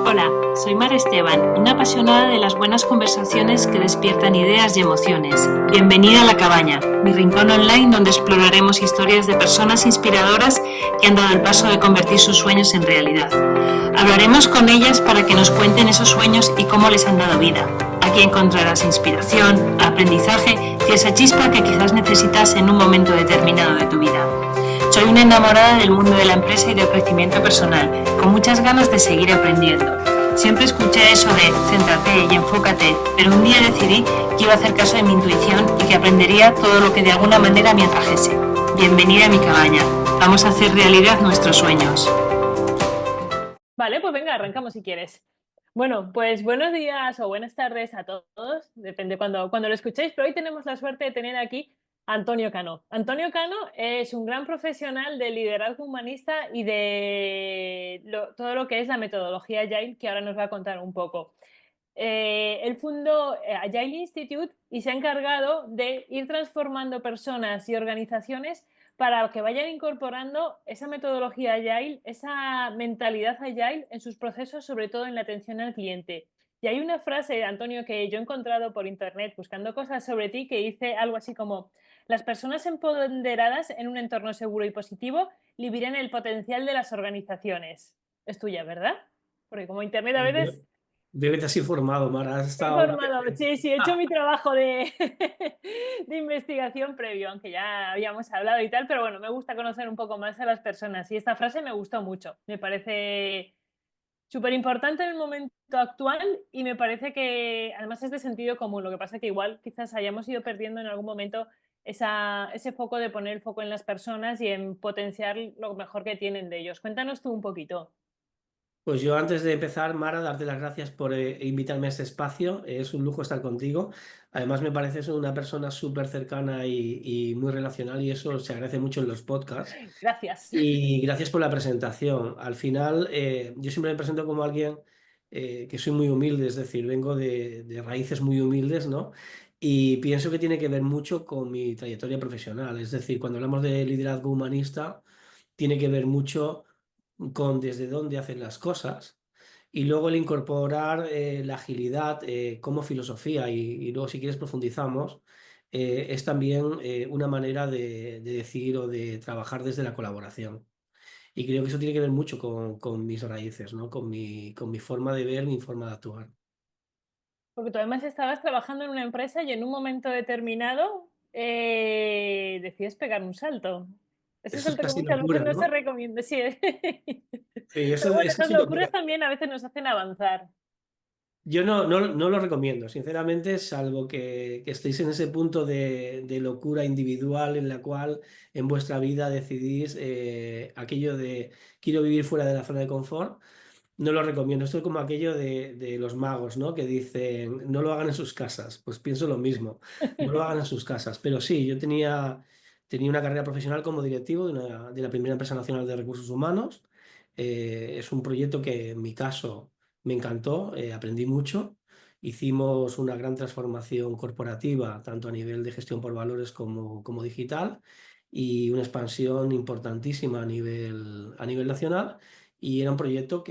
Hola, soy Mar Esteban, una apasionada de las buenas conversaciones que despiertan ideas y emociones. Bienvenida a La Cabaña, mi rincón online donde exploraremos historias de personas inspiradoras que han dado el paso de convertir sus sueños en realidad. Hablaremos con ellas para que nos cuenten esos sueños y cómo les han dado vida. Aquí encontrarás inspiración, aprendizaje y esa chispa que quizás necesitas en un momento determinado de tu vida. Soy una enamorada del mundo de la empresa y del crecimiento personal, con muchas ganas de seguir aprendiendo. Siempre escuché eso de céntrate y enfócate, pero un día decidí que iba a hacer caso de mi intuición y que aprendería todo lo que de alguna manera me atrajese. Bienvenida a mi cabaña. Vamos a hacer realidad nuestros sueños. Vale, pues venga, arrancamos si quieres. Bueno, pues buenos días o buenas tardes a todos, depende cuando lo escuchéis, pero hoy tenemos la suerte de tener aquí a Antonio Cano. Antonio Cano es un gran profesional de liderazgo humanista y de todo lo que es la metodología Agile, que ahora nos va a contar un poco. Él fundó Agile Institute y se ha encargado de ir transformando personas y organizaciones para que vayan incorporando esa metodología Agile, esa mentalidad Agile en sus procesos, sobre todo en la atención al cliente. Y hay una frase, Antonio, que yo he encontrado por internet buscando cosas sobre ti que dice algo así como: las personas empoderadas en un entorno seguro y positivo liberan el potencial de las organizaciones. Es tuya, ¿verdad? Porque como internet a Veo, veces veo que te has informado, Mara. Has he estado. informado, sí, sí, he hecho mi trabajo de, de investigación previo, aunque ya habíamos hablado y tal, pero bueno, me gusta conocer un poco más a las personas y esta frase me gustó mucho, me parece súper importante en el momento actual y me parece que además es de sentido común, lo que pasa que igual quizás hayamos ido perdiendo en algún momento ese foco de poner el foco en las personas y en potenciar lo mejor que tienen de ellos. Cuéntanos tú un poquito. Pues yo antes de empezar, Mara, darte las gracias por invitarme a este espacio. Es un lujo estar contigo. Además, me pareces una persona súper cercana y muy relacional y eso se agradece mucho en los podcasts. Gracias. Y gracias por la presentación. Al final, yo siempre me presento como alguien que soy muy humilde, es decir, vengo de raíces muy humildes, ¿no? Y pienso que tiene que ver mucho con mi trayectoria profesional. Es decir, cuando hablamos de liderazgo humanista, tiene que ver mucho con desde dónde hacen las cosas y luego el incorporar la agilidad como filosofía y luego si quieres profundizamos, es también una manera de decir o de trabajar desde la colaboración. Y creo que eso tiene que ver mucho con mis raíces, ¿no? Con mi forma de ver, mi forma de actuar. Porque tú además estabas trabajando en una empresa y en un momento determinado decides pegar un salto. Ese Eso es salto que casi muchas veces locura, no se ¿no? recomienda, sí. Sí, Pero eso bueno, es esas casi locuras locura. también a veces nos hacen avanzar. Yo no lo recomiendo, sinceramente, salvo que estéis en ese punto de locura individual en la cual en vuestra vida decidís aquello de quiero vivir fuera de la zona de confort. No lo recomiendo. Esto es como aquello de los magos, ¿no? Que dicen no lo hagan en sus casas. Pues pienso lo mismo, no lo hagan en sus casas. Pero sí, yo tenía una carrera profesional como directivo de la primera empresa nacional de recursos humanos. Es un proyecto que en mi caso me encantó, aprendí mucho. Hicimos una gran transformación corporativa, tanto a nivel de gestión por valores como digital, y una expansión importantísima a nivel nacional. Y era un proyecto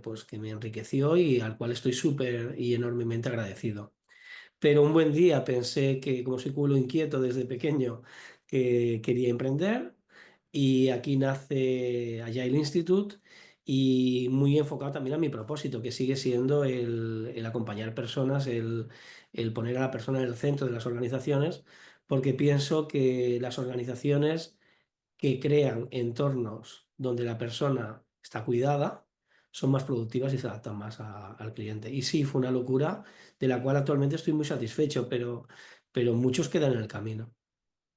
pues, que me enriqueció y al cual estoy súper y enormemente agradecido. Pero un buen día pensé que, como soy culo inquieto desde pequeño, que quería emprender. Y aquí nace Agile Institute y muy enfocado también a mi propósito, que sigue siendo el acompañar personas, el poner a la persona en el centro de las organizaciones, porque pienso que las organizaciones que crean entornos donde la persona está cuidada son más productivas y se adaptan más al cliente. Y sí, fue una locura de la cual actualmente estoy muy satisfecho, pero muchos quedan en el camino.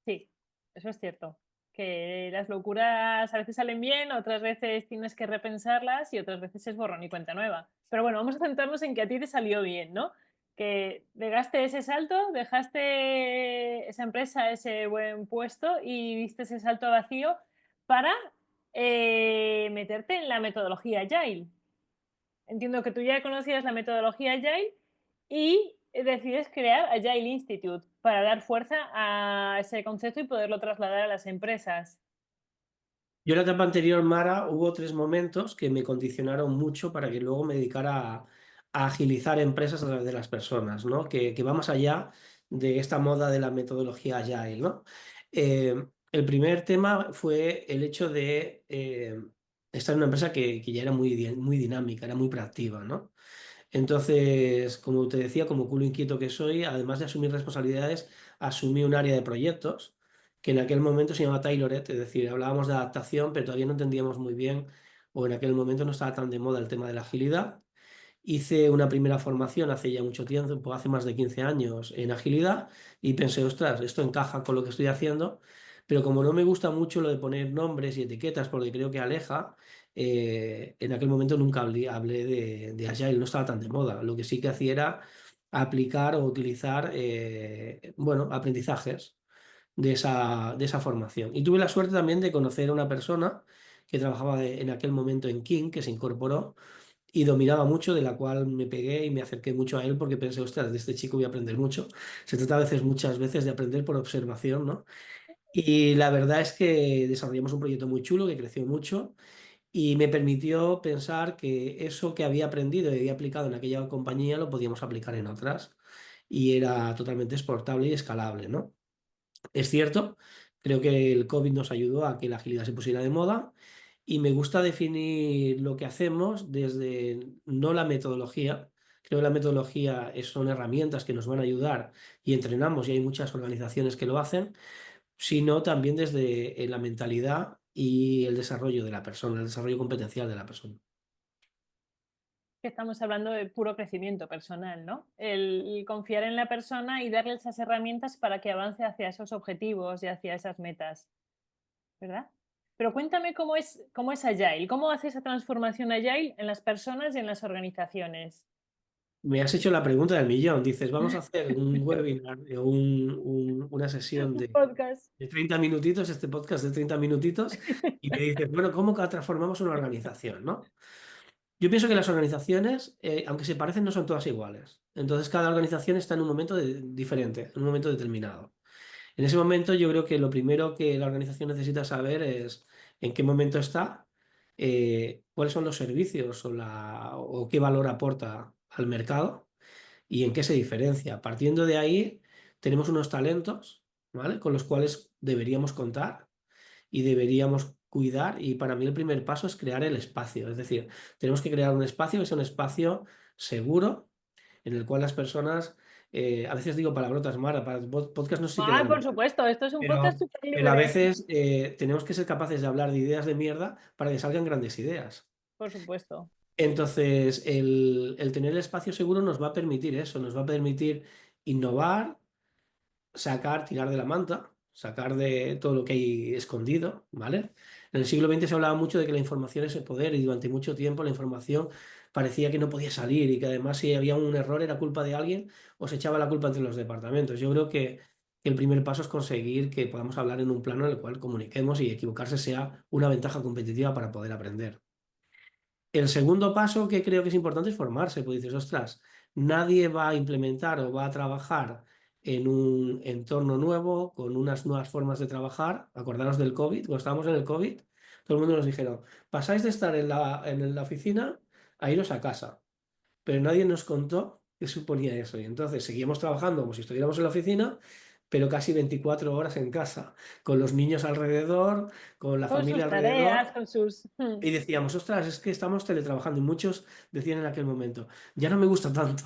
Sí, eso es cierto. Que las locuras a veces salen bien, otras veces tienes que repensarlas y otras veces es borrón y cuenta nueva. Pero bueno, vamos a centrarnos en que a ti te salió bien, ¿no? Que pegaste ese salto, dejaste esa empresa, ese buen puesto y diste ese salto vacío para meterte en la metodología Agile. Entiendo que tú ya conocías la metodología Agile y decides crear Agile Institute para dar fuerza a ese concepto y poderlo trasladar a las empresas. Yo en la etapa anterior, Mara, hubo 3 momentos que me condicionaron mucho para que luego me dedicara a agilizar empresas a través de las personas, ¿no? Que va más allá de esta moda de la metodología Agile, ¿no? El primer tema fue el hecho de estar en una empresa que ya era muy dinámica, era muy proactiva, ¿no? Entonces, como te decía, como culo inquieto que soy, además de asumir responsabilidades, asumí un área de proyectos que en aquel momento se llamaba Tailored, es decir, hablábamos de adaptación, pero todavía no entendíamos muy bien, o en aquel momento no estaba tan de moda el tema de la agilidad. Hice una primera formación hace ya mucho tiempo, pues hace más de 15 años en agilidad y pensé, ostras, esto encaja con lo que estoy haciendo, pero como no me gusta mucho lo de poner nombres y etiquetas porque creo que aleja, en aquel momento nunca hablé de Agile, no estaba tan de moda. Lo que sí que hacía era aplicar o utilizar, bueno, aprendizajes de esa formación. Y tuve la suerte también de conocer a una persona que trabajaba en aquel momento en King, que se incorporó y dominaba mucho, de la cual me pegué y me acerqué mucho a él porque pensé, ostras, de este chico voy a aprender mucho. Se trata muchas veces de aprender por observación, ¿no? Y la verdad es que desarrollamos un proyecto muy chulo que creció mucho y me permitió pensar que eso que había aprendido y había aplicado en aquella compañía lo podíamos aplicar en otras y era totalmente exportable y escalable, ¿no? Es cierto, creo que el COVID nos ayudó a que la agilidad se pusiera de moda y me gusta definir lo que hacemos desde no la metodología. Creo que la metodología son herramientas que nos van a ayudar y entrenamos y hay muchas organizaciones que lo hacen, sino también desde la mentalidad y el desarrollo de la persona, el desarrollo competencial de la persona. Que estamos hablando de puro crecimiento personal, ¿no? El confiar en la persona y darle esas herramientas para que avance hacia esos objetivos y hacia esas metas, ¿verdad? Pero cuéntame cómo es Agile, cómo hace esa transformación Agile en las personas y en las organizaciones. Me has hecho la pregunta del millón. Dices, vamos a hacer un webinar o una sesión Un podcast. de 30 minutitos, este podcast de 30 minutitos, y me dices, bueno, ¿cómo transformamos una organización, ¿no? Yo pienso que las organizaciones, aunque se parecen, no son todas iguales. Entonces, cada organización está en un momento diferente, en un momento determinado. En ese momento, yo creo que lo primero que la organización necesita saber es en qué momento está, cuáles son los servicios o qué valor aporta al mercado y en qué se diferencia. Partiendo de ahí, tenemos unos talentos, ¿vale? Con los cuales deberíamos contar y deberíamos cuidar. Y para mí el primer paso es crear el espacio. Es decir, tenemos que crear un espacio que sea un espacio seguro en el cual las personas, a veces digo palabrotas, Mara, para el podcast no sé si Ah, quedará por mal, supuesto, esto es un podcast pero, súper pero a libre. veces tenemos que ser capaces de hablar de ideas de mierda para que salgan grandes ideas. Por supuesto. Entonces, el tener el espacio seguro nos va a permitir eso, nos va a permitir innovar, sacar, tirar de la manta, sacar de todo lo que hay escondido, ¿vale? En el siglo XX se hablaba mucho de que la información es el poder y durante mucho tiempo la información parecía que no podía salir y que además si había un error era culpa de alguien o se echaba la culpa entre los departamentos. Yo creo que el primer paso es conseguir que podamos hablar en un plano en el cual comuniquemos y equivocarse sea una ventaja competitiva para poder aprender. El segundo paso que creo que es importante es formarse, pues dices, ostras, nadie va a implementar o va a trabajar en un entorno nuevo, con unas nuevas formas de trabajar. Acordaros del COVID, cuando estábamos en el COVID, todo el mundo nos dijeron, pasáis de estar en la oficina a iros a casa, pero nadie nos contó qué suponía eso. Y entonces seguíamos trabajando como si estuviéramos en la oficina, pero casi 24 horas en casa, con los niños alrededor, con la Con familia sus tareas, alrededor. con sus... Y decíamos, ostras, es que estamos teletrabajando. Y muchos decían en aquel momento, ya no me gusta tanto.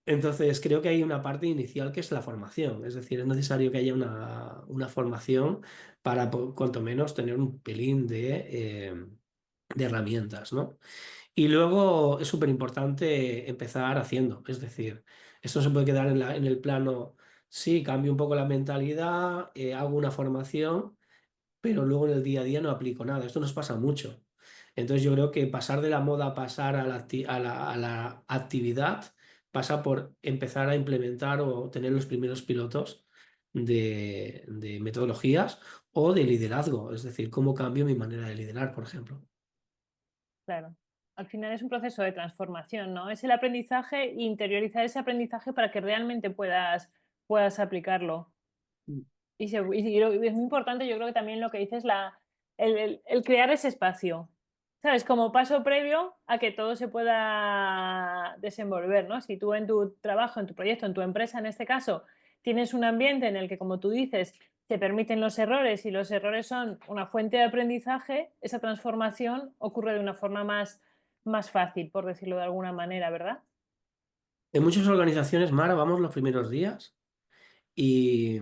Entonces, creo que hay una parte inicial que es la formación. Es decir, es necesario que haya una formación para, cuanto menos, tener un pelín de herramientas, ¿no? Y luego es súper importante empezar haciendo. Es decir, esto no se puede quedar en el plano, sí, cambio un poco la mentalidad, hago una formación pero luego en el día a día no aplico nada. Esto nos pasa mucho. Entonces yo creo que pasar de la moda a pasar a la actividad pasa por empezar a implementar o tener los primeros pilotos de metodologías o de liderazgo, es decir, cómo cambio mi manera de liderar, por ejemplo. Claro. Al final es un proceso de transformación, ¿no? Es el aprendizaje e interiorizar ese aprendizaje para que realmente puedas aplicarlo. Y es muy importante, yo creo que también lo que dices, el crear ese espacio, ¿sabes? Como paso previo a que todo se pueda desenvolver, ¿no? Si tú en tu trabajo, en tu proyecto, en tu empresa, en este caso, tienes un ambiente en el que, como tú dices, se permiten los errores y los errores son una fuente de aprendizaje, esa transformación ocurre de una forma más fácil, por decirlo de alguna manera, ¿verdad? En muchas organizaciones, Mara, vamos los primeros días y,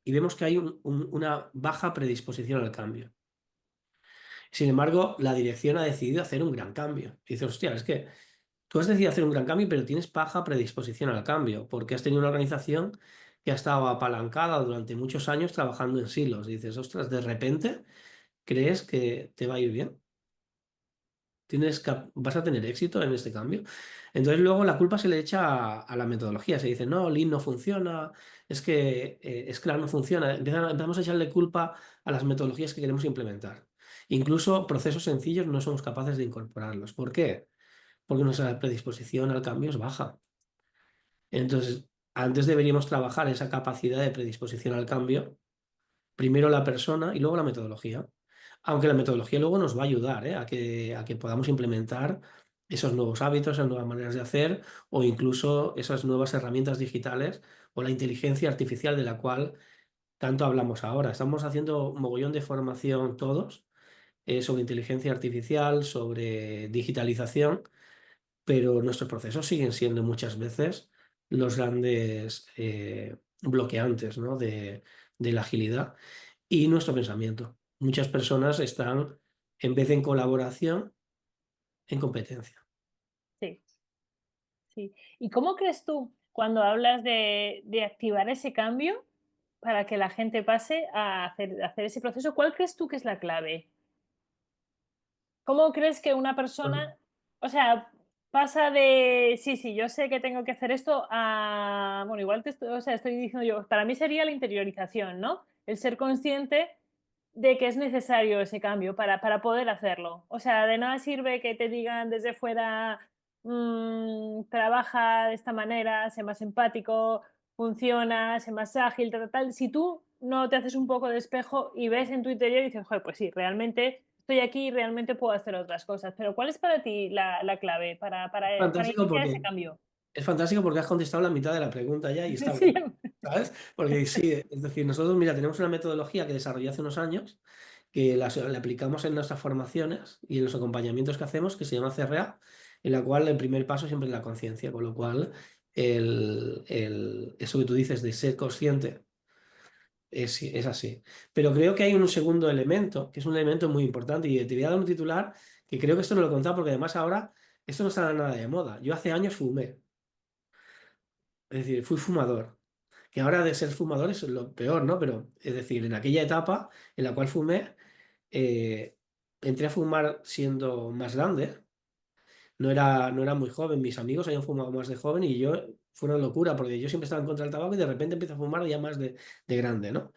y vemos que hay una baja predisposición al cambio. Sin embargo, la dirección ha decidido hacer un gran cambio. Y dices, hostia, es que tú has decidido hacer un gran cambio, pero tienes baja predisposición al cambio, porque has tenido una organización que ha estado apalancada durante muchos años trabajando en silos. Y dices, ostras, de repente crees que te va a ir bien. Vas a tener éxito en este cambio. Entonces luego la culpa se le echa a la metodología. Se dice, no, Lean no funciona, es que Scrum no funciona. Empezamos a echarle culpa a las metodologías que queremos implementar. Incluso procesos sencillos no somos capaces de incorporarlos. ¿Por qué? Porque nuestra predisposición al cambio es baja. Entonces, antes deberíamos trabajar esa capacidad de predisposición al cambio, primero la persona y luego la metodología. Aunque la metodología luego nos va a ayudar, ¿eh? a que podamos implementar esos nuevos hábitos, esas nuevas maneras de hacer o incluso esas nuevas herramientas digitales o la inteligencia artificial de la cual tanto hablamos ahora. Estamos haciendo un mogollón de formación todos sobre inteligencia artificial, sobre digitalización, pero nuestros procesos siguen siendo muchas veces los grandes bloqueantes, ¿no? de la agilidad y nuestro pensamiento. Muchas personas están, en vez de en colaboración, en competencia. Sí, sí. ¿Y cómo crees tú, cuando hablas de activar ese cambio para que la gente pase a hacer ese proceso, cuál crees tú que es la clave? ¿Cómo crees que una Ujú. persona, o sea, pasa de, sí, sí, yo sé que tengo que hacer esto, a, bueno, igual o sea, estoy diciendo yo, para mí sería la interiorización, ¿no? El ser consciente de que es necesario ese cambio para poder hacerlo. O sea, de nada sirve que te digan desde fuera, trabaja de esta manera, sé más empático, funciona, sé más ágil, tal, tal, tal. Si tú no te haces un poco de espejo y ves en tu interior y dices, joder, pues sí, realmente estoy aquí y realmente puedo hacer otras cosas. Pero ¿cuál es para ti la clave para Fantástico iniciar ese porque cambio? es fantástico porque has contestado la mitad de la pregunta ya y está Sí, bien, ¿sabes? Porque sí, es decir, nosotros, mira, tenemos una metodología que desarrollé hace unos años que la aplicamos en nuestras formaciones y en los acompañamientos que hacemos, que se llama CRA, en la cual el primer paso siempre es la conciencia, con lo cual eso que tú dices de ser consciente es así. Pero creo que hay un segundo elemento, que es un elemento muy importante, y te voy a dar un titular que creo que esto no lo he contado porque además ahora esto no está nada de moda. Yo hace años fumé, es decir, fui fumador, que ahora de ser fumador es lo peor, ¿no? Pero es decir, en aquella etapa en la cual fumé, eh, entré a fumar siendo más grande, no era muy joven, mis amigos habían fumado más de joven y yo fue una locura porque yo siempre estaba en contra del tabaco y de repente empiezo a fumar ya más de grande, ¿no?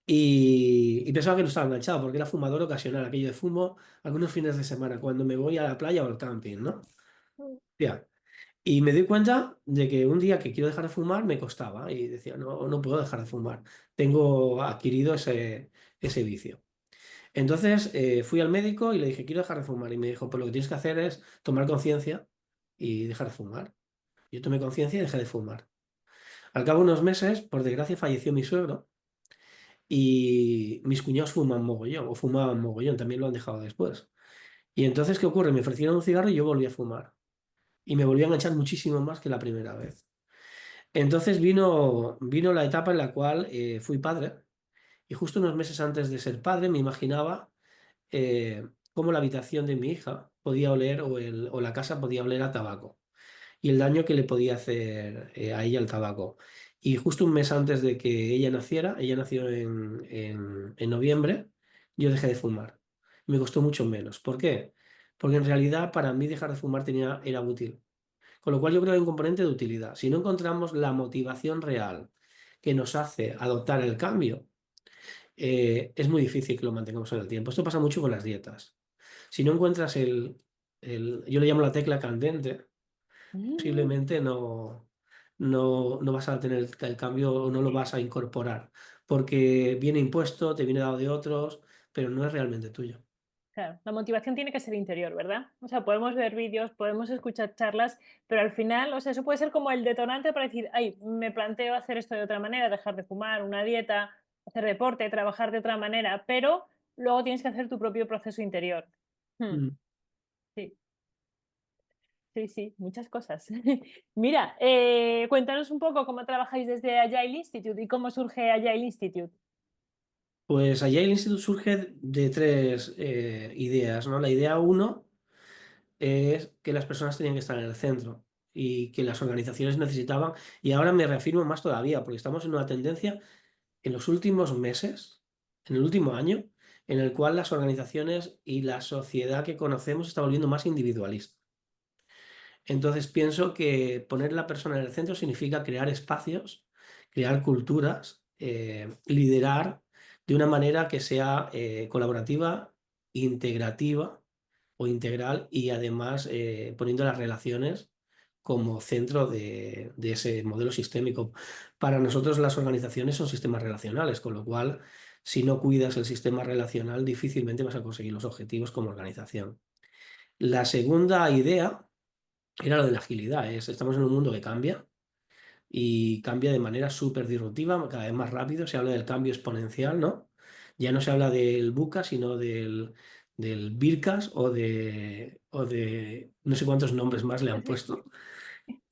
Y pensaba que no estaba enganchado porque era fumador ocasional, aquello de fumo algunos fines de semana, cuando me voy a la playa o al camping, ¿no? Tía. Y me di cuenta de que un día que quiero dejar de fumar me costaba y decía, no, no puedo dejar de fumar, tengo adquirido ese vicio. Entonces fui al médico y le dije, quiero dejar de fumar y me dijo, pues lo que tienes que hacer es tomar conciencia y dejar de fumar. Yo tomé conciencia y dejé de fumar. Al cabo de unos meses, por desgracia, falleció mi suegro. Y mis cuñados fuman mogollón, o fumaban mogollón, también lo han dejado después. Y entonces, ¿qué ocurre? Me ofrecieron un cigarro y yo volví a fumar. Y me volví a enganchar muchísimo más que la primera vez. Entonces vino la etapa en la cual fui padre. Y justo unos meses antes de ser padre me imaginaba cómo la habitación de mi hija podía oler o la casa podía oler a tabaco y el daño que le podía hacer a ella el tabaco. Y justo un mes antes de que ella naciera, ella nació en noviembre, yo dejé de fumar. Me costó mucho menos. ¿Por qué? Porque en realidad para mí dejar de fumar era útil. Con lo cual yo creo que hay un componente de utilidad. Si no encontramos la motivación real que nos hace adoptar el cambio, es muy difícil que lo mantengamos en el tiempo. Esto pasa mucho con las dietas. Si no encuentras yo le llamo la tecla candente, Mm, posiblemente no vas a tener el cambio o no lo sí. vas a incorporar, porque viene impuesto, te viene dado de otros, pero no es realmente tuyo. Claro, la motivación tiene que ser interior, ¿verdad? O sea, podemos ver vídeos, podemos escuchar charlas, pero al final, o sea, eso puede ser como el detonante para decir, ay, me planteo hacer esto de otra manera, dejar de fumar, una dieta, hacer deporte, trabajar de otra manera, pero luego tienes que hacer tu propio proceso interior. Hmm, Mm. sí, sí, sí, muchas cosas. Mira, cuéntanos un poco cómo trabajáis desde Agile Institute y cómo surge Agile Institute. Pues allá el instituto surge de tres ideas, ¿no? La idea uno es que las personas tenían que estar en el centro y que las organizaciones necesitaban, y ahora me reafirmo más todavía, porque estamos en una tendencia en los últimos meses, en el último año, en el cual las organizaciones y la sociedad que conocemos está volviendo más individualista. Entonces pienso que poner la persona en el centro significa crear espacios, crear culturas, liderar de una manera que sea colaborativa, integrativa o integral y además poniendo las relaciones como centro de ese modelo sistémico. Para nosotros las organizaciones son sistemas relacionales, con lo cual si no cuidas el sistema relacional difícilmente vas a conseguir los objetivos como organización. La segunda idea era lo de la agilidad. Estamos en un mundo que cambia y cambia de manera súper disruptiva, cada vez más rápido. Se habla del cambio exponencial, ¿no? Ya no se habla del VUCA, sino del VIRCAS o de no sé cuántos nombres más le han puesto.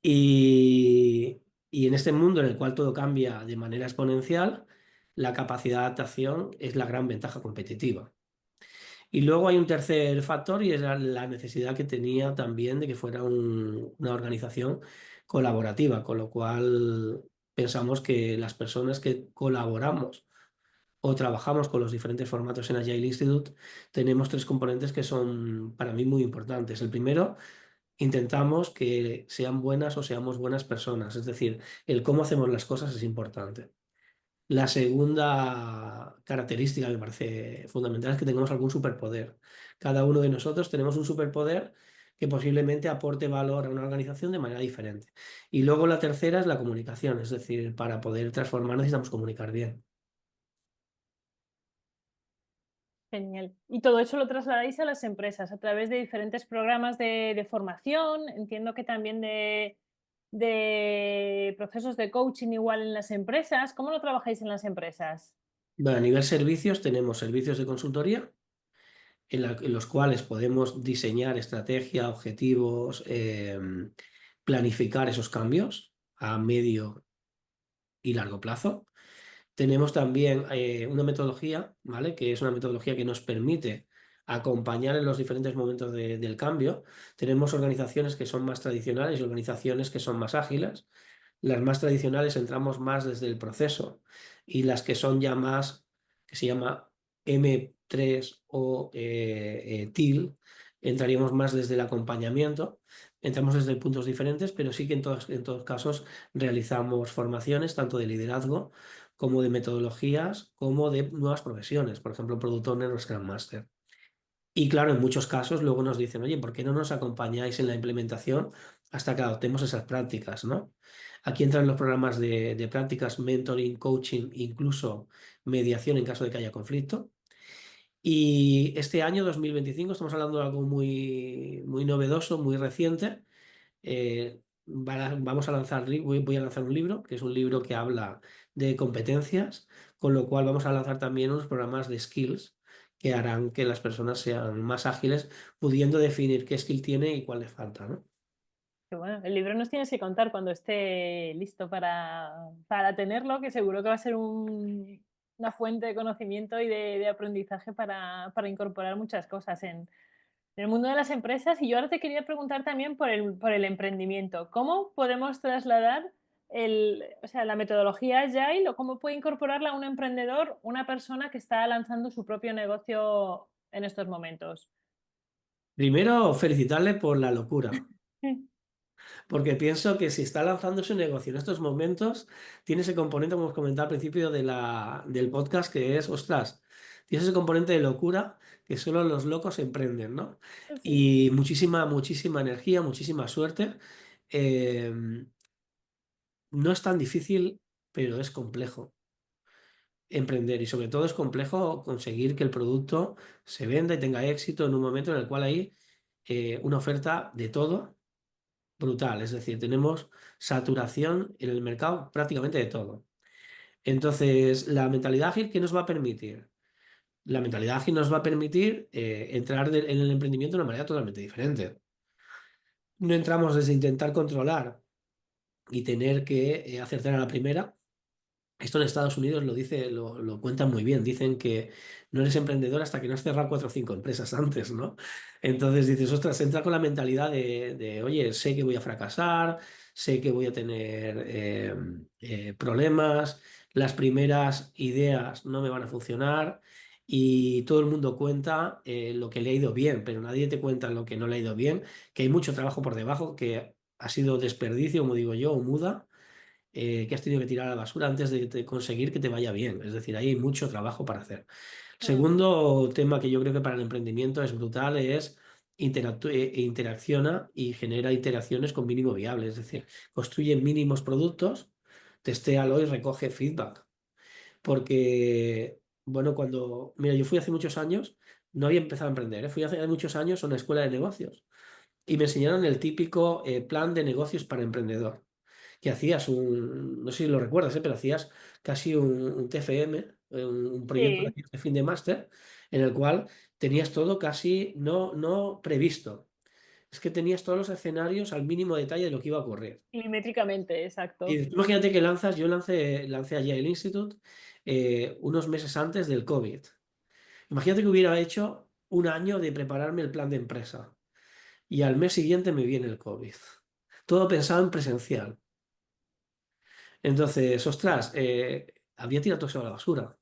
Y, y en este mundo en el cual todo cambia de manera exponencial, la capacidad de adaptación es la gran ventaja competitiva. Y luego hay un tercer factor y es la necesidad que tenía también de que fuera una organización colaborativa, con lo cual pensamos que las personas que colaboramos o trabajamos con los diferentes formatos en Agile Institute tenemos tres componentes que son para mí muy importantes. El primero, intentamos que sean buenas o seamos buenas personas, es decir, el cómo hacemos las cosas es importante. La segunda característica que me parece fundamental es que tengamos algún superpoder. Cada uno de nosotros tenemos un superpoder que posiblemente aporte valor a una organización de manera diferente. Y luego la tercera es la comunicación, es decir, para poder transformar necesitamos comunicar bien. Genial. Y todo eso lo trasladáis a las empresas a través de diferentes programas de formación, entiendo que también de procesos de coaching igual en las empresas. ¿Cómo lo trabajáis en las empresas? Bueno, a nivel servicios tenemos servicios de consultoría en los cuales podemos diseñar estrategia, objetivos, planificar esos cambios a medio y largo plazo. Tenemos también una metodología, ¿vale? Que es una metodología que nos permite acompañar en los diferentes momentos del cambio. Tenemos organizaciones que son más tradicionales y organizaciones que son más ágiles. Las más tradicionales entramos más desde el proceso y las que son ya más, que se llama M3 o TIL, entraríamos más desde el acompañamiento. Entramos desde puntos diferentes, pero sí que en todos casos realizamos formaciones tanto de liderazgo como de metodologías, como de nuevas profesiones, por ejemplo, Product Owner o Scrum Master. Y claro, en muchos casos luego nos dicen, oye, ¿por qué no nos acompañáis en la implementación hasta que adoptemos esas prácticas, ¿no? Aquí entran los programas de prácticas, mentoring, coaching, incluso mediación en caso de que haya conflicto. Y este año 2025 estamos hablando de algo muy, muy novedoso, muy reciente. Vamos a lanzar, voy a lanzar un libro, que es un libro que habla de competencias, con lo cual vamos a lanzar también unos programas de skills que harán que las personas sean más ágiles, pudiendo definir qué skill tiene y cuál le falta, ¿no? Que bueno, el libro nos tienes que contar cuando esté listo para tenerlo, que seguro que va a ser una fuente de conocimiento y de aprendizaje para incorporar muchas cosas en el mundo de las empresas. Y yo ahora te quería preguntar también por el emprendimiento. ¿Cómo podemos trasladar o sea, la metodología Agile o cómo puede incorporarla un emprendedor, una persona que está lanzando su propio negocio en estos momentos? Primero, felicitarle por la locura. Porque pienso que si está lanzando su negocio en estos momentos, tiene ese componente, como os comentaba al principio del podcast, que es, ostras, tiene ese componente de locura que solo los locos emprenden, ¿no? Sí. Y muchísima, muchísima energía, muchísima suerte. Eh, no es tan difícil, pero es complejo. emprender y sobre todo es complejo conseguir que el producto se venda y tenga éxito en un momento en el cual hay una oferta de todo brutal. Es decir, tenemos saturación en el mercado prácticamente de todo. Entonces, la mentalidad ágil, ¿qué nos va a permitir? La mentalidad ágil nos va a permitir entrar en el emprendimiento de una manera totalmente diferente. No entramos desde intentar controlar y tener que acertar a la primera. Esto en Estados Unidos lo cuentan muy bien. Dicen que no eres emprendedor hasta que no has cerrado 4 o 5 empresas antes, ¿no? Entonces dices, ostras, entra con la mentalidad oye, sé que voy a fracasar, sé que voy a tener problemas, las primeras ideas no me van a funcionar y todo el mundo cuenta lo que le ha ido bien, pero nadie te cuenta lo que no le ha ido bien, que hay mucho trabajo por debajo, que ha sido desperdicio, como digo yo, o muda que has tenido que tirar a la basura antes de conseguir que te vaya bien. Es decir, ahí hay mucho trabajo para hacer. Mm, Segundo tema que yo creo que para el emprendimiento es brutal es interacciona y genera interacciones con mínimo viable. Es decir, construye mínimos productos, testéalo y recoge feedback. Porque, bueno, mira, yo fui hace muchos años, no había empezado a emprender, ¿eh? Fui hace muchos años a una escuela de negocios y me enseñaron el típico plan de negocios para emprendedor que hacías no sé si lo recuerdas, pero hacías casi un TFM, un proyecto sí, de fin de máster, en el cual tenías todo casi no previsto. Es que tenías todos los escenarios al mínimo detalle de lo que iba a ocurrir. milimétricamente, Y exacto. tú imagínate que yo lancé allí el Institute unos meses antes del COVID. Imagínate que hubiera hecho un año de prepararme el plan de empresa y al mes siguiente me viene el COVID. Todo pensado en presencial. Entonces, ostras, había tirado todo eso a la basura.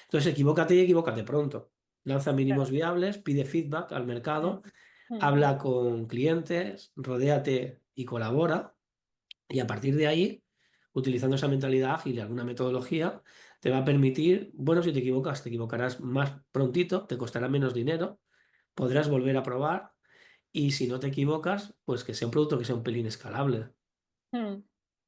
Entonces, equivócate y equivócate pronto. Lanza mínimos Claro. viables, pide feedback al mercado, Mm, mm, habla con clientes, rodéate y colabora. Y a partir de ahí, utilizando esa mentalidad ágil y alguna metodología, te va a permitir, bueno, si te equivocas, te equivocarás más prontito, te costará menos dinero, podrás volver a probar. Y si no te equivocas, pues que sea un producto que sea un pelín escalable. mm.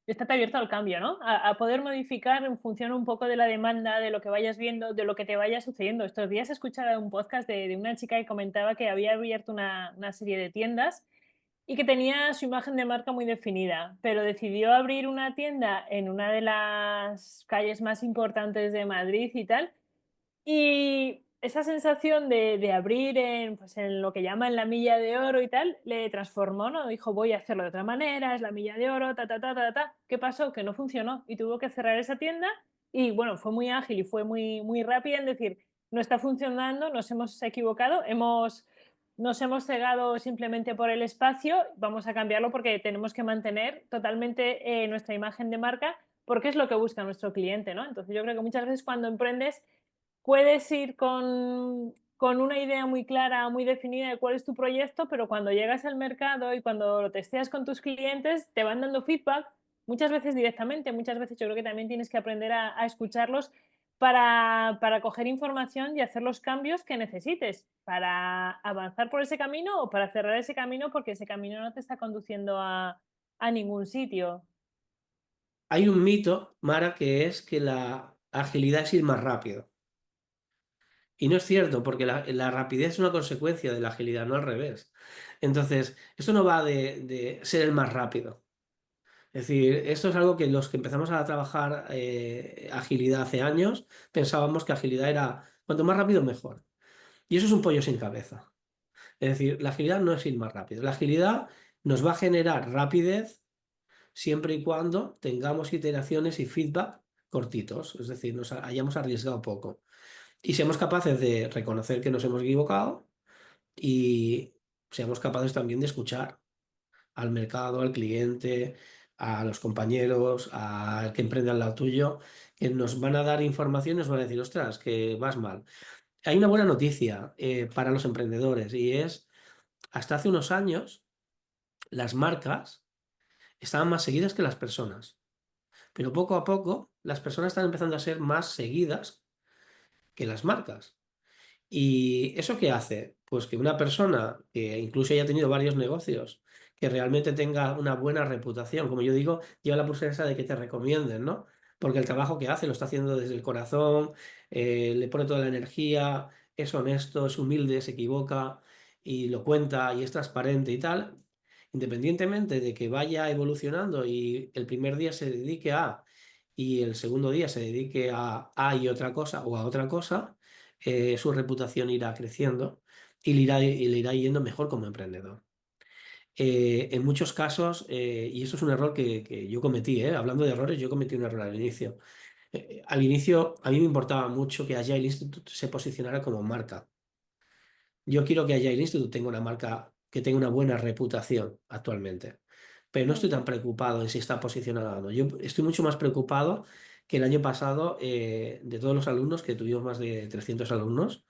Estate abierto al cambio, ¿no? A poder modificar en función un poco de la demanda, de lo que vayas viendo, de lo que te vaya sucediendo. Estos días he escuchado un podcast de una chica que comentaba que había abierto una serie de tiendas y que tenía su imagen de marca muy definida, pero decidió abrir una tienda en una de las calles más importantes de Madrid y tal, y esa sensación de abrir en, pues en lo que llaman la milla de oro y tal, le transformó, ¿no? Dijo, voy a hacerlo de otra manera, es la milla de oro, ta, ta, ta, ta, ta. ¿Qué pasó? Que no funcionó y tuvo que cerrar esa tienda y bueno, fue muy ágil y fue muy, muy rápida en decir, no está funcionando, nos hemos equivocado, nos hemos cegado simplemente por el espacio, vamos a cambiarlo porque tenemos que mantener totalmente nuestra imagen de marca porque es lo que busca nuestro cliente, ¿no? Entonces yo creo que muchas veces cuando emprendes puedes ir con una idea muy clara, muy definida de cuál es tu proyecto, pero cuando llegas al mercado y cuando lo testeas con tus clientes, te van dando feedback, muchas veces directamente, muchas veces yo creo que también tienes que aprender a escucharlos para coger información y hacer los cambios que necesites para avanzar por ese camino o para cerrar ese camino porque ese camino no te está conduciendo a ningún sitio. Hay un mito, Mara, que es que la agilidad es ir más rápido. Y no es cierto, porque la rapidez es una consecuencia de la agilidad, no al revés. Entonces, esto no va de ser el más rápido. Es decir, esto es algo que los que empezamos a trabajar agilidad hace años, pensábamos que agilidad era cuanto más rápido mejor. Y eso es un pollo sin cabeza. Es decir, la agilidad no es ir más rápido. La agilidad nos va a generar rapidez siempre y cuando tengamos iteraciones y feedback cortitos. Es decir, nos hayamos arriesgado poco. Y seamos capaces de reconocer que nos hemos equivocado y seamos capaces también de escuchar al mercado, al cliente, a los compañeros, al que emprende al lado tuyo, que nos van a dar información y nos van a decir, ostras, que vas mal. Hay una buena noticia para los emprendedores y es, hasta hace unos años, las marcas estaban más seguidas que las personas, pero poco a poco las personas están empezando a ser más seguidas que las marcas. ¿Y eso qué hace? Pues que una persona que incluso haya tenido varios negocios, que realmente tenga una buena reputación, como yo digo, lleva la pulsera esa de que te recomienden, ¿no? porque el trabajo que hace lo está haciendo desde el corazón, le pone toda la energía, es honesto, es humilde, se equivoca y lo cuenta y es transparente y tal, independientemente de que vaya evolucionando y el primer día se dedique a y el segundo día se dedique a y otra cosa o a otra cosa, su reputación irá creciendo y le irá yendo mejor como emprendedor. En muchos casos, y eso es un error que yo cometí, hablando de errores, yo cometí un error al inicio. Al inicio, a mí me importaba mucho que Agile Institute se posicionara como marca. Yo quiero que Agile Institute tenga una marca que tenga una buena reputación actualmente, pero no estoy Mm. tan preocupado en si está posicionado o no. Yo estoy mucho más preocupado que el año pasado, de todos los alumnos, que tuvimos más de 300 alumnos,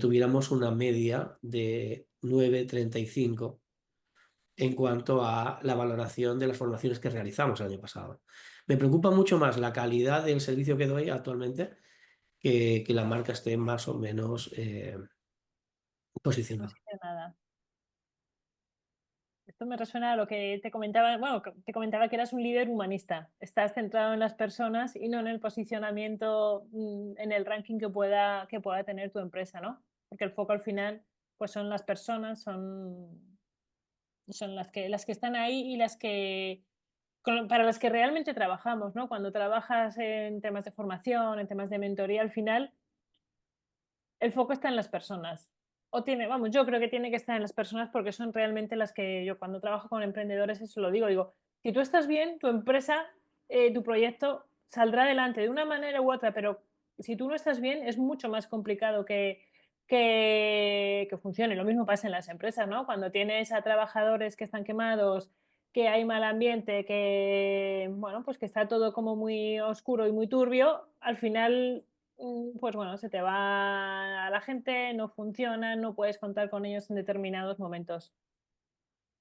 tuviéramos una media de 9,35 en cuanto a la valoración de las formaciones que realizamos el año pasado. Me preocupa mucho más la calidad del servicio que doy actualmente que la marca esté más o menos posicionada. Posicionada. Esto me resuena a lo que te comentaba, bueno, te comentaba que eras un líder humanista. Estás centrado en las personas y no en el posicionamiento, en el ranking que pueda tener tu empresa, ¿no? Porque el foco al final, pues son las personas, son las que están ahí y para las que realmente trabajamos, ¿no? Cuando trabajas en temas de formación, en temas de mentoría, al final el foco está en las personas. O tiene, vamos, yo creo que tiene que estar en las personas porque son realmente las que yo cuando trabajo con emprendedores, eso lo digo, si tú estás bien, tu empresa, tu proyecto saldrá adelante de una manera u otra, pero si tú no estás bien, es mucho más complicado que funcione. Lo mismo pasa en las empresas, ¿no? Cuando tienes a trabajadores que están quemados, que hay mal ambiente, que, bueno, pues que está todo como muy oscuro y muy turbio, al final pues bueno, se te va a la gente, no funciona, no puedes contar con ellos en determinados momentos.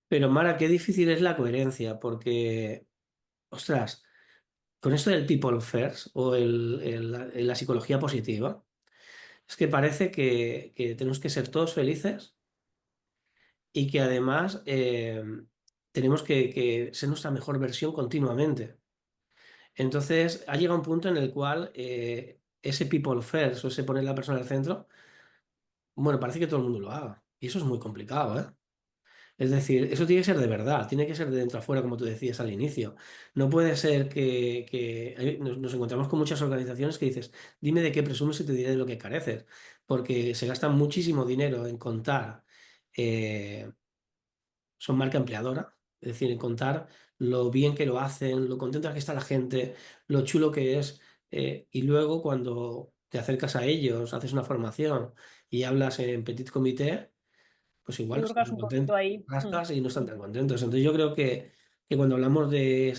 Pero Mara, qué difícil es la coherencia, porque, ostras, con esto del people first o la psicología positiva, es que parece que tenemos que ser todos felices y que además tenemos que ser nuestra mejor versión continuamente. Entonces, ha llegado un punto en el cual ese people first o ese poner la persona al centro, bueno, parece que todo el mundo lo haga. Y eso es muy complicado, ¿eh? Es decir, eso tiene que ser de verdad, tiene que ser de dentro a fuera, como tú decías al inicio. No puede ser que nos encontramos con muchas organizaciones que dices, dime de qué presumes y te diré de lo que careces, porque se gastan muchísimo dinero en contar, eh, son marca empleadora, es decir, en contar lo bien que lo hacen, lo contenta que está la gente, lo chulo que es, y luego cuando te acercas a ellos, haces una formación y hablas en petit comité pues igual Yo no creo que están es tan un poquito contentos. ahí. Rascas y no están tan contentos. Entonces yo creo que cuando hablamos de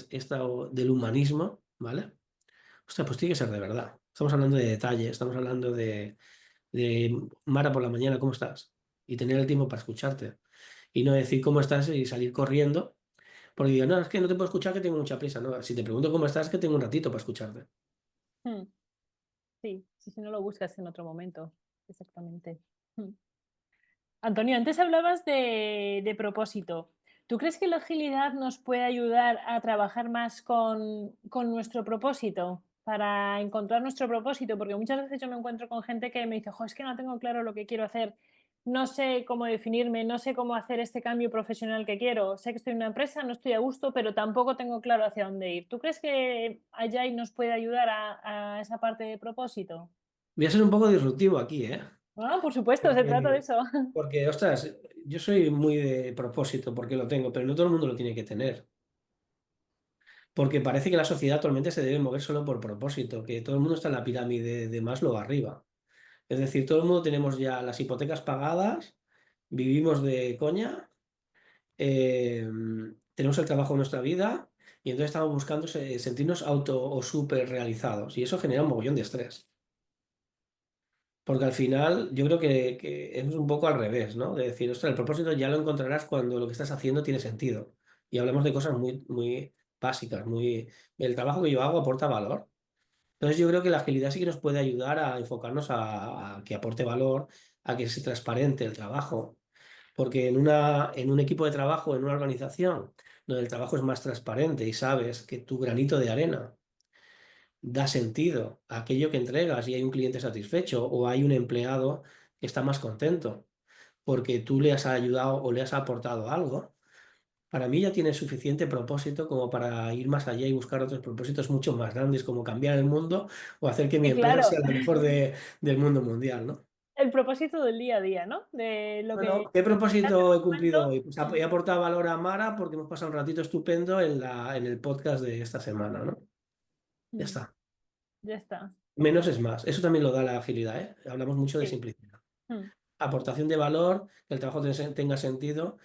del humanismo, ¿vale? Ostras, pues tiene que ser de verdad. Estamos hablando de detalle, estamos hablando de Mara por la mañana, ¿cómo estás? Y tener el tiempo para escucharte. Y no decir cómo estás y salir corriendo. Porque digo, no, es que no te puedo escuchar que tengo mucha prisa. No, si te pregunto cómo estás, es que tengo un ratito para escucharte. Mm, sí, sí, si no lo buscas en otro momento. Exactamente. Mm. Antonio, antes hablabas de propósito. ¿Tú crees que la agilidad nos puede ayudar a trabajar más con nuestro propósito? Para encontrar nuestro propósito, porque muchas veces yo me encuentro con gente que me dice, jo, es que no tengo claro lo que quiero hacer, no sé cómo definirme, no sé cómo hacer este cambio profesional que quiero. Sé que estoy en una empresa, no estoy a gusto, pero tampoco tengo claro hacia dónde ir. ¿Tú crees que Agile nos puede ayudar a esa parte de propósito? Voy a ser un poco disruptivo aquí, ¿eh? Ah, por supuesto, se trata de Porque, eso. porque, ostras, yo soy muy de propósito porque lo tengo, pero no todo el mundo lo tiene que tener. Porque parece que la sociedad actualmente se debe mover solo por propósito, que todo el mundo está en la pirámide de Maslow arriba. Es decir, todo el mundo tenemos ya las hipotecas pagadas, vivimos de coña, eh, tenemos el trabajo de nuestra vida y entonces estamos buscando sentirnos auto o súper realizados y eso genera un mogollón de estrés. Porque al final yo creo que es un poco al revés, ¿no? De decir, ostras, el propósito ya lo encontrarás cuando lo que estás haciendo tiene sentido. Y hablamos de cosas muy, muy básicas, muy... El trabajo que yo hago aporta valor. Entonces yo creo que la agilidad sí que nos puede ayudar a enfocarnos a que aporte valor, a que sea transparente el trabajo. Porque en un equipo de trabajo, en una organización, donde el trabajo es más transparente y sabes que tu granito de arena da sentido a aquello que entregas y hay un cliente satisfecho o hay un empleado que está más contento porque tú le has ayudado o le has aportado algo, para mí ya tiene suficiente propósito como para ir más allá y buscar otros propósitos mucho más grandes, como cambiar el mundo o hacer que mi Y empresa claro, sea la mejor del mundo mundial, ¿no? el propósito del día a día, ¿no? De lo Bueno, que ¿qué estás propósito he cumplido trabajando. hoy? Pues he aportado valor a Mara porque hemos pasado un ratito estupendo en el podcast de esta semana, ¿no? Ya Mm, está. ya está. Menos es más. Eso también lo da la agilidad, ¿eh? Hablamos mucho de Sí. simplicidad. Mm. Aportación de valor, que el trabajo tenga sentido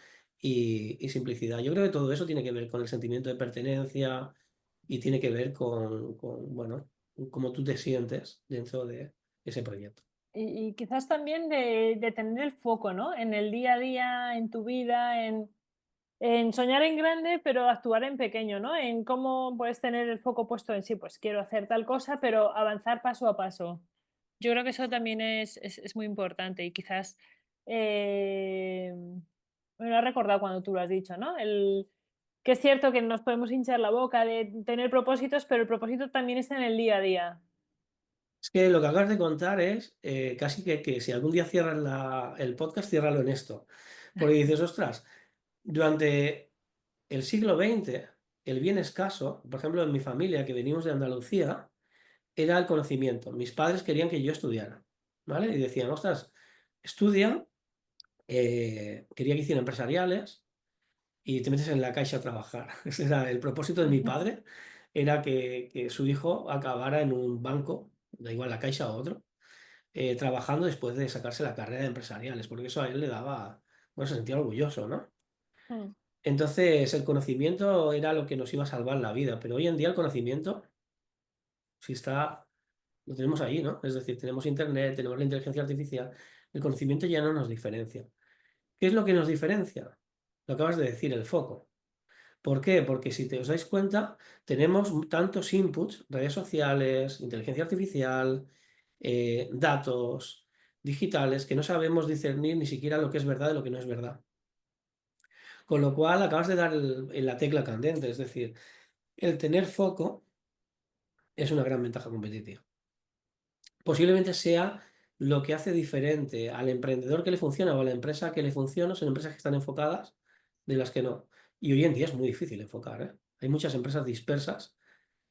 y simplicidad. Yo creo que todo eso tiene que ver con el sentimiento de pertenencia y tiene que ver bueno, cómo tú te sientes dentro de ese proyecto. Y quizás también de tener el foco, ¿no? En el día a día, en tu vida, en soñar en grande, pero actuar en pequeño, ¿no? En cómo puedes tener el foco puesto en sí, pues quiero hacer tal cosa, pero avanzar paso a paso. Yo creo que eso también es muy importante y quizás eh, me lo has recordado cuando tú lo has dicho, ¿no? Que es cierto que nos podemos hinchar la boca de tener propósitos, pero el propósito también está en el día a día. Es que lo que acabas de contar es casi que si algún día cierras el podcast, ciérralo en esto. Porque dices, ostras, durante el siglo XX, el bien escaso, por ejemplo, en mi familia, que venimos de Andalucía, era el conocimiento. Mis padres querían que yo estudiara, ¿vale? Y decían, ostras, estudia, quería que hiciera empresariales y te metes en la caixa a trabajar. Ese era el propósito de mi padre, era que su hijo acabara en un banco, da igual la caixa o otro, trabajando después de sacarse la carrera de empresariales, porque eso a él le daba, bueno, se sentía orgulloso, ¿no? Mm, Entonces, el conocimiento era lo que nos iba a salvar la vida, pero hoy en día el conocimiento, si está, lo tenemos ahí, ¿no? Es decir, tenemos internet, tenemos la inteligencia artificial, el conocimiento ya no nos diferencia. ¿Qué es lo que nos diferencia? Lo acabas de decir, el foco. ¿Por qué? Porque si os dais cuenta, tenemos tantos inputs, redes sociales, inteligencia artificial, datos digitales, que no sabemos discernir ni siquiera lo que es verdad de lo que no es verdad. Con lo cual, acabas de dar en la tecla candente, es decir, el tener foco es una gran ventaja competitiva. Posiblemente sea lo que hace diferente al emprendedor que le funciona o a la empresa que le funciona, son empresas que están enfocadas de las que no. Y hoy en día es muy difícil enfocar, ¿eh? Hay muchas empresas dispersas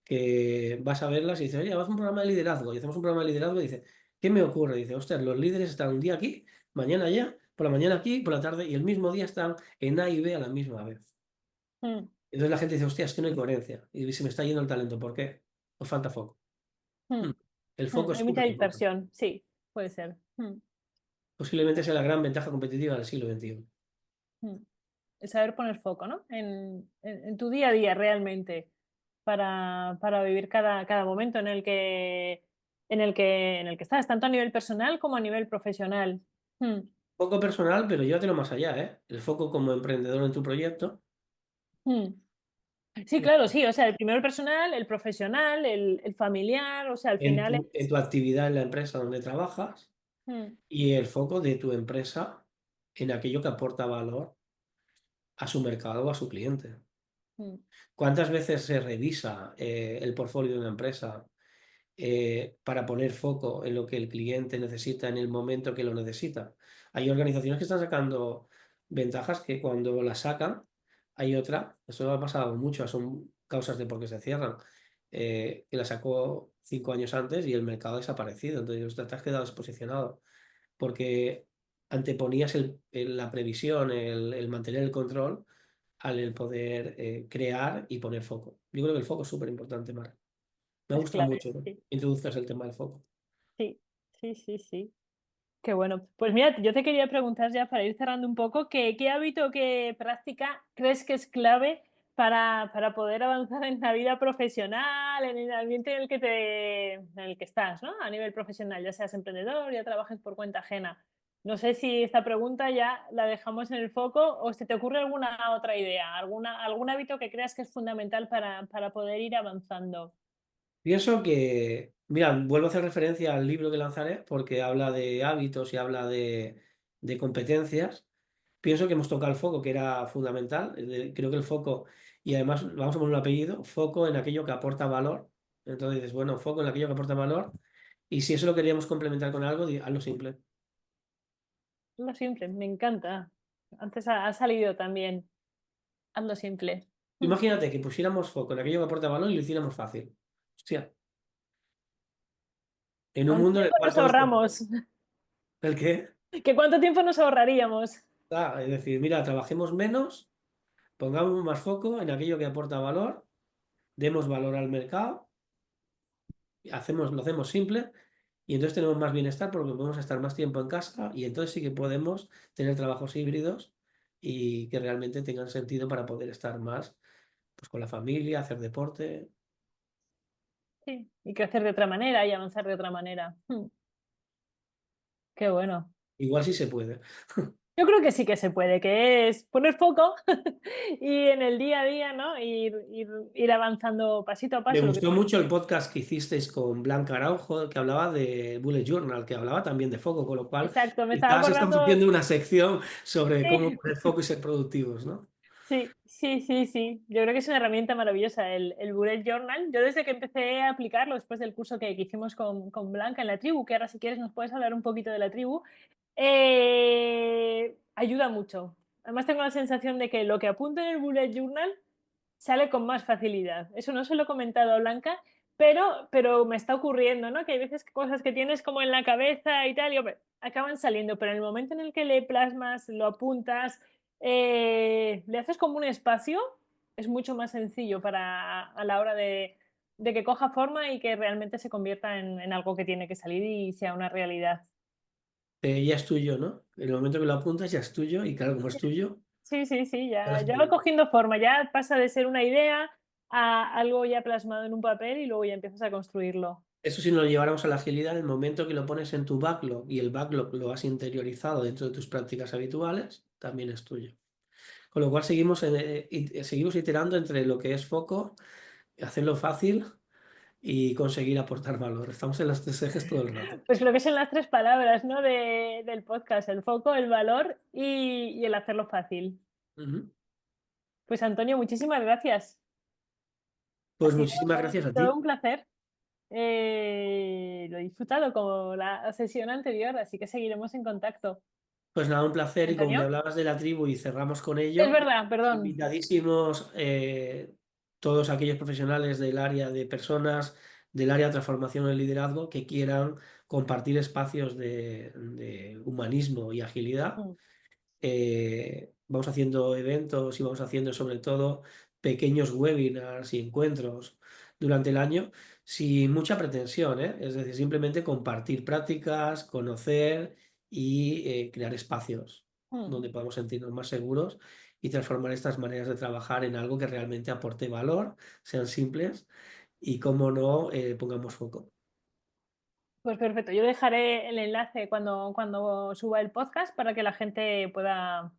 que vas a verlas y dices, oye, vamos a un programa de liderazgo. Y hacemos un programa de liderazgo y dice, ¿qué me ocurre? Y dice, ostras, los líderes están un día aquí, mañana allá, por la mañana aquí, por la tarde, y el mismo día están en A y B a la misma vez. mm, Entonces la gente dice, hostia, es que no hay coherencia. Y se me está yendo el talento. ¿Por qué? Os falta foco. mm, Mm. El foco es Hay mucha súper importante. dispersión, sí, puede ser. Posiblemente sea la gran ventaja competitiva del siglo XXI. Mm. El saber poner foco, ¿no? En tu día a día realmente, para vivir cada momento en el que estás, tanto a nivel personal como a nivel profesional. Mm, Foco personal, pero llévatelo más allá, ¿eh? El foco como emprendedor en tu proyecto, mm. Sí, claro, sí, o sea, el primero el personal, el profesional, el familiar, o sea, al final en tu actividad en la empresa donde trabajas mm, y el foco de tu empresa en aquello que aporta valor a su mercado o a su cliente. mm, ¿Cuántas veces se revisa el portfolio de una empresa para poner foco en lo que el cliente necesita en el momento que lo necesita? Hay organizaciones que están sacando ventajas que cuando las sacan, hay otra, eso ha pasado mucho, son causas de por qué se cierran, que la sacó 5 años antes y el mercado ha desaparecido, entonces te has quedado desposicionado porque anteponías la previsión, el mantener el control al el poder crear y poner foco. Yo creo que el foco es súper importante, Mar. Me es gusta clave, mucho, ¿no? sí, Introduzcas el tema del foco. sí, sí, sí, sí. Qué bueno. Pues mira, yo te quería preguntar ya para ir cerrando un poco, ¿qué hábito, qué práctica crees que es clave para poder avanzar en la vida profesional, en el ambiente en el que estás, ¿no? A nivel profesional, ya seas emprendedor, ya trabajes por cuenta ajena. No sé si esta pregunta ya la dejamos en el foco o si te ocurre alguna otra idea, algún hábito que creas que es fundamental para poder ir avanzando. Pienso que, mira, vuelvo a hacer referencia al libro que lanzaré porque habla de hábitos y habla de competencias. Pienso que hemos tocado el foco, que era fundamental. Creo que el foco, y además vamos a poner un apellido, foco en aquello que aporta valor Entonces dices, bueno, foco en aquello que aporta valor. Y si eso lo queríamos complementar con algo, hazlo simple. Hazlo simple, me encanta. Antes ha salido también. Hazlo simple. Mm. Imagínate que pusiéramos foco en aquello que aporta valor y lo hiciéramos fácil. Hostia, en un ¿Cuánto mundo en el tiempo cual nos todo es ahorramos? ¿El qué? ¿Qué cuánto tiempo nos ahorraríamos? Es decir, mira, trabajemos menos, pongamos más foco en aquello que aporta valor, demos valor al mercado, lo hacemos simple y entonces tenemos más bienestar porque podemos estar más tiempo en casa y entonces sí que podemos tener trabajos híbridos y que realmente tengan sentido para poder estar más pues, con la familia, hacer deporte. Sí. Y crecer de otra manera y avanzar de otra manera. Qué bueno. Igual sí se puede. Yo creo que sí que se puede, que es poner foco y en el día a día, ¿no? Ir avanzando pasito a Me paso. Lo que gustó mucho el podcast que hicisteis con Blanca Araujo, que hablaba de Bullet Journal, que hablaba también de foco, con lo cual Exacto, me estaba quizás estamos acordando. haciendo una sección sobre cómo Sí, poner foco y ser productivos, ¿no? sí, sí, sí, sí. Yo creo que es una herramienta maravillosa el Bullet Journal. Yo desde que empecé a aplicarlo después del curso que hicimos con Blanca en la tribu, que ahora si quieres nos puedes hablar un poquito de la tribu, ayuda mucho. Además tengo la sensación de que lo que apunto en el Bullet Journal sale con más facilidad. Eso no se lo he comentado a Blanca, pero me está ocurriendo, ¿no? Que hay veces que cosas que tienes como en la cabeza y tal, y hombre, acaban saliendo, pero en el momento en el que le plasmas, lo apuntas, le haces como un espacio, es mucho más sencillo a la hora de que coja forma y que realmente se convierta en algo que tiene que salir y sea una realidad. Ya es tuyo, ¿no? En el momento que lo apuntas ya es tuyo y claro, como es tuyo, Sí, sí, sí, ya lo ya va sabes. cogiendo forma, ya pasa de ser una idea a algo ya plasmado en un papel y luego ya empiezas a construirlo. Eso si nos lo lleváramos a la agilidad, en el momento que lo pones en tu backlog y el backlog lo has interiorizado dentro de tus prácticas habituales, también es tuyo. Con lo cual seguimos iterando entre lo que es foco, hacerlo fácil y conseguir aportar valor. Estamos en los tres ejes todo el rato. Pues creo que son las tres palabras, ¿no? Del podcast, el foco, el valor y el hacerlo fácil. Ujú. Pues Antonio, muchísimas gracias. Ha Pues sido muchísimas gracias a todo ti. un placer. Lo he disfrutado como la sesión anterior, así que seguiremos en contacto. Pues nada, un placer y como me Antonio, hablabas de la tribu y cerramos con es ello, verdad, perdón. invitadísimos todos aquellos profesionales del área de personas, del área de transformación y liderazgo que quieran compartir espacios de humanismo y agilidad. Mm, Vamos haciendo eventos y vamos haciendo sobre todo pequeños webinars y encuentros durante el año sin mucha pretensión, ¿eh? Es decir, simplemente compartir prácticas, conocer y crear espacios mm. donde podamos sentirnos más seguros y transformar estas maneras de trabajar en algo que realmente aporte valor, sean simples y, como no, pongamos foco. Pues perfecto, yo dejaré el enlace cuando suba el podcast para que la gente pueda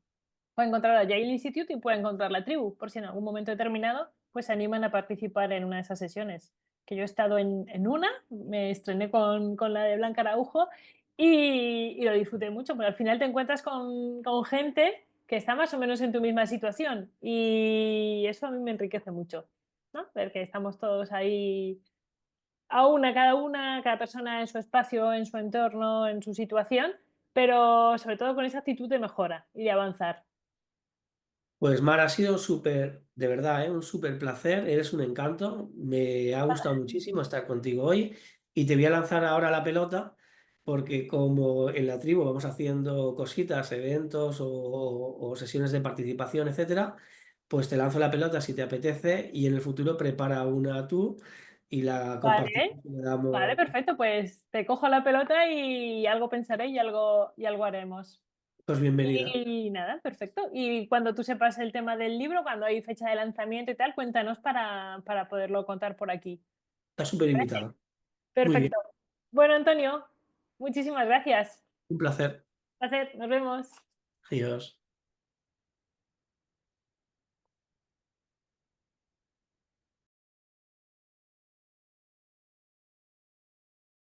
encontrar a Yale Institute y pueda encontrar la tribu, por si en algún momento determinado pues se animan a participar en una de esas sesiones. Que yo he estado en una, me estrené con la de Blanca Araujo y lo disfruté mucho, porque al final te encuentras con gente que está más o menos en tu misma situación y eso a mí me enriquece mucho, ¿no? Ver que estamos todos ahí cada persona en su espacio, en su entorno, en su situación, pero sobre todo con esa actitud de mejora y de avanzar. Pues Mar, ha sido súper, de verdad, un súper placer, eres un encanto, me ha gustado muchísimo estar contigo hoy y te voy a lanzar ahora la pelota porque como en la tribu vamos haciendo cositas, eventos o sesiones de participación, etcétera, pues te lanzo la pelota si te apetece y en el futuro prepara una tú y la compartimos Vale, y le vale, damos, perfecto. Pues te cojo la pelota y algo pensaré y algo haremos. pues bienvenida. Y nada, perfecto. Y cuando tú sepas el tema del libro, cuando hay fecha de lanzamiento y tal, cuéntanos para poderlo contar por aquí. Estás súper ¿Parece? invitada. Muy bien, Perfecto. Bueno, Antonio, muchísimas gracias. un placer. Placer, nos vemos. Adiós.